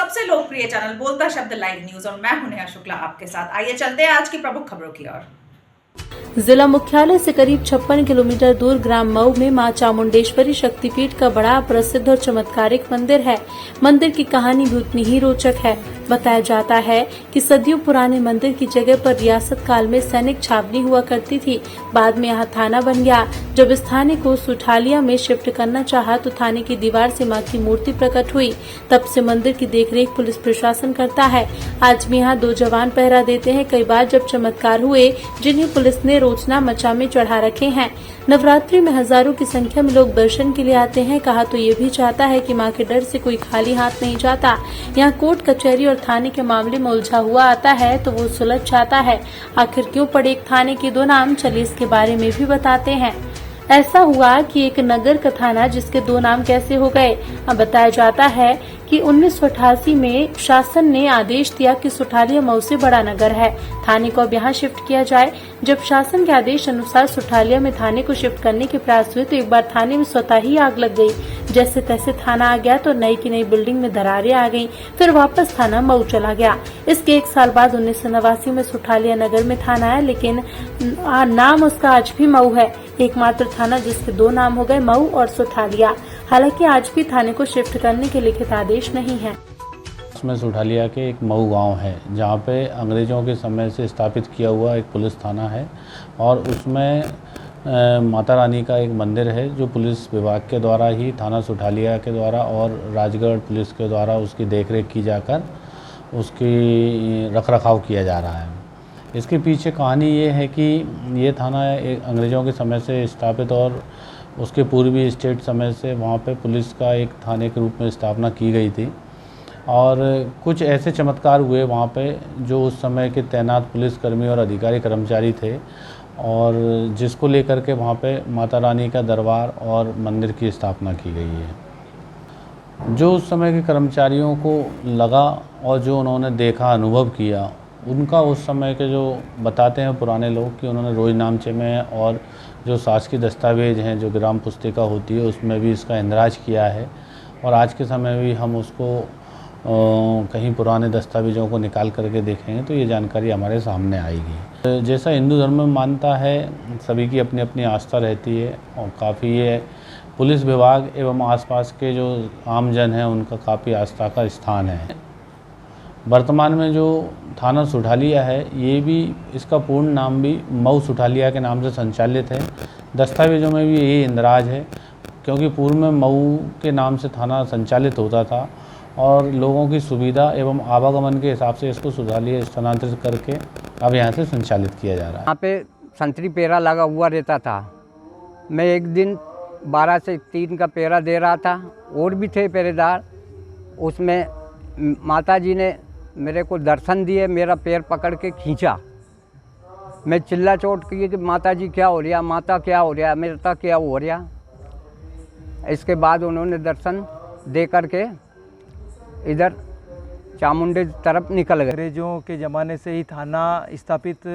सबसे लोकप्रिय चैनल बोलता शब्द लाइव न्यूज और मैं हूं नेहा शुक्ला आपके साथ। आइए चलते हैं आज की प्रमुख खबरों की ओर। जिला मुख्यालय से करीब 56 किलोमीटर दूर ग्राम मऊ में मां चामुंडेश्वरी शक्तिपीठ का बड़ा प्रसिद्ध और चमत्कारिक मंदिर है। मंदिर की कहानी भी उतनी ही रोचक है। बताया जाता है कि सदियों पुराने मंदिर की जगह पर रियासत काल में सैनिक छावनी हुआ करती थी। बाद में यहाँ थाना बन गया। जब इस थाने को सुठालिया में शिफ्ट करना चाहा तो थाने की दीवार से मां की मूर्ति प्रकट हुई। तब से मंदिर की देखरेख पुलिस प्रशासन करता है। आज भी यहाँ 2 जवान पहरा देते हैं। कई बार जब चमत्कार हुए जिन्हें पुलिस ने रोचना मचा में चढ़ा रखे हैं। नवरात्रि में हजारों की संख्या में लोग दर्शन के लिए आते हैं। कहा तो ये भी चाहता है कि मां के डर से कोई खाली हाथ नहीं जाता। यहाँ कोर्ट कचहरी और थाने के मामले में उलझा हुआ आता है तो वो सुलझ जाता है। आखिर क्यों पड़े एक थाने के 2 नाम, चलिए इसके बारे में भी बताते हैं। ऐसा हुआ कि एक नगर का थाना जिसके 2 नाम कैसे हो गए। अब बताया जाता है कि 1988 में शासन ने आदेश दिया कि सुठालिया मऊ से बड़ा नगर है, थाने को अब यहाँ शिफ्ट किया जाए। जब शासन के आदेश अनुसार सुठालिया में थाने को शिफ्ट करने के प्रयास हुए तो एक बार थाने में स्वतः ही आग लग गई। जैसे तैसे थाना आ गया तो नई की नई बिल्डिंग में दरारें आ गईं। फिर वापस थाना मऊ चला गया। इसके 1 साल बाद 1989 में सुठालिया नगर में थाना आया, लेकिन नाम उसका आज भी मऊ है। एकमात्र थाना जिसके 2 नाम हो गए, मऊ और सुठालिया। हालांकि आज भी थाने को शिफ्ट करने के लिखित आदेश नहीं है। इसमें सुठालिया के एक मऊ गांव है जहां पे अंग्रेज़ों के समय से स्थापित किया हुआ एक पुलिस थाना है और उसमें माता रानी का एक मंदिर है जो पुलिस विभाग के द्वारा ही थाना सुठालिया के द्वारा और राजगढ़ पुलिस के द्वारा उसकी देखरेख की जाकर उसकी रखरखाव किया जा रहा है। इसके पीछे कहानी ये है कि ये थाना एक अंग्रेज़ों के समय से स्थापित और उसके पूर्वी स्टेट समय से वहाँ पे पुलिस का एक थाने के रूप में स्थापना की गई थी और कुछ ऐसे चमत्कार हुए वहाँ पे जो उस समय के तैनात पुलिसकर्मी और अधिकारी कर्मचारी थे और जिसको लेकर के वहाँ पे माता रानी का दरबार और मंदिर की स्थापना की गई है। जो उस समय के कर्मचारियों को लगा और जो उन्होंने देखा, अनुभव किया, उनका उस समय के जो बताते हैं पुराने लोग कि उन्होंने रोजनामचे में और जो शासकीय दस्तावेज हैं, जो ग्राम पुस्तिका होती है, उसमें भी इसका इंदराज किया है और आज के समय भी हम उसको कहीं पुराने दस्तावेजों को निकाल करके देखेंगे तो ये जानकारी हमारे सामने आएगी। जैसा हिंदू धर्म में मानता है, सभी की अपनी अपनी आस्था रहती है और काफ़ी ये पुलिस विभाग एवं आसपास के जो आमजन हैं उनका काफ़ी आस्था का स्थान है। वर्तमान में जो थाना सुठालिया है ये भी, इसका पूर्ण नाम भी मऊ सुठालिया के नाम से संचालित है। दस्तावेजों में भी यही इंदराज है क्योंकि पूर्व में मऊ के नाम से थाना संचालित होता था और लोगों की सुविधा एवं आवागमन के हिसाब से इसको सुठालिया स्थानांतरित करके अब यहाँ से संचालित किया जा रहा है। यहाँ पे संतरी पेरा लगा हुआ रहता था। मैं एक दिन 12 से 3 का पेरा दे रहा था, और भी थे पहरेदार। उसमें माताजी ने मेरे को दर्शन दिए, मेरा पैर पकड़ के खींचा। मैं चिल्ला चोट की कि माताजी क्या हो रहा, माता क्या हो रहा, मेरा क्या हो रहा। इसके बाद उन्होंने दर्शन दे करके इधर चामुंडे तरफ निकल गए। अंग्रेजों के ज़माने से ही थाना स्थापित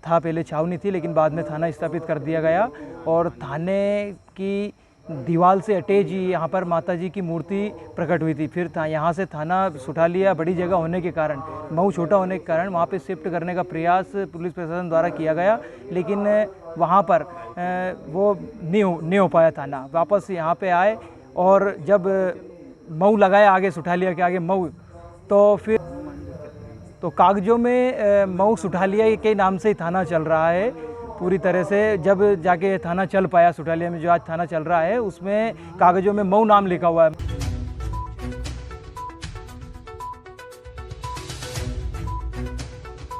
था। पहले छावनी थी लेकिन बाद में थाना स्थापित कर दिया गया और थाने की दीवार से अटैच ही यहाँ पर माताजी की मूर्ति प्रकट हुई थी। फिर यहाँ से थाना सुठालिया बड़ी जगह होने के कारण, मऊ छोटा होने के कारण वहाँ पे शिफ्ट करने का प्रयास पुलिस प्रशासन द्वारा किया गया, लेकिन वहाँ पर वो नहीं हो पाया। थाना वापस यहाँ पे आए और जब मऊ लगाया आगे, सुठालिया के आगे मऊ, तो फिर तो कागजों में मऊ सुठालिया के नाम से ही थाना चल रहा है पूरी तरह से। जब जाके थाना चल पाया सुठालिया में, जो आज थाना चल रहा है, उसमें कागजों में मऊ नाम लिखा हुआ है।